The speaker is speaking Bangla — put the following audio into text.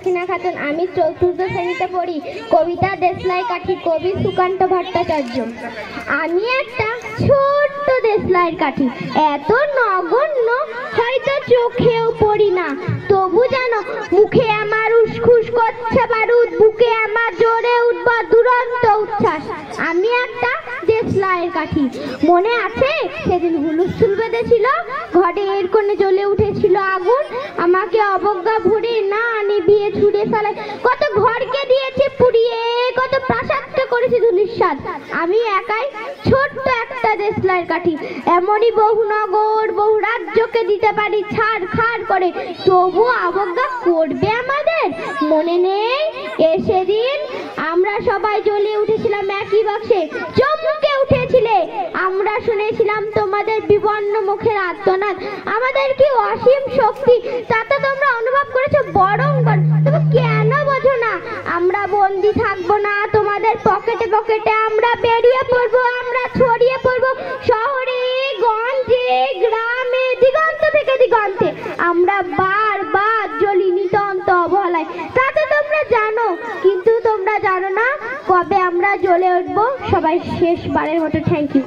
দক্ষিণা খাতুন, আমি চতুর্থ শ্রেণীতে পড়ি। কবিতা দেশলাই কাঠি, কবি সুকান্ত ভট্টাচার্য। আমি একটা ছোট্ট দেশলাইয়ের কাঠি, এত নগণ্য হয়তো চোখেও পড়ি না, তবু জানো মুখে আমার উসখুস করছে বারুদ, বুকে আমার জোরে উঠব দুরন্ত উচ্ছ্বাস। আমি একটা দেশলাইয়ের কাঠি। মনে আছে সেদিন হুলস্থুল বেঁধেছিল, ঘরের কোণে জ্বলে উঠেছিল আগুন, আমাকে অবজ্ঞা ভরে না নিভিয়ে ছুড়ে ফেলায়, কত ঘরকে দিয়েছে পুড়িয়ে, কত প্রাসাদকে করেছে ধূলিসাৎ। আমি একাই ছোট্ট একটা দেশলাইয়ের কাঠি, এমনই বহু নগর বহু রাজ্যকে দিতে পারি ছাড় খাড় করে, তবু অবজ্ঞা করবে আমাদের? মনে নেই সেদিন আমরা সবাই জ্বলে উঠেছিলাম একই বাক্সে, চমকে উঠেছিলে, আমরা শুনেছিলাম তোমাদের বিবর্ণ মুখের আর্তনাদ। আমাদের কি অসীম শক্তি তা তো তোমরা অনুভব করেছো বরংবার, তবে কেন বোঝো না? আমরা বন্দি থাকবো না তোমাদের পকেটে পকেটে, আমরা বেরিয়ে পড়বো, আমরা ছড়িয়ে পড়বো শহরে গঞ্জে গ্রামে দিগন্ত থেকে দিগন্তে। আমরা বারবার জ্বলি নিতান্ত অবহেলায়, তা তো তোমরা জানো, কিন্তু তোমরা জানো না কবে আমরা জ্বলে উঠবো। সবাই শেষবারের মতো থ্যাংক ইউ।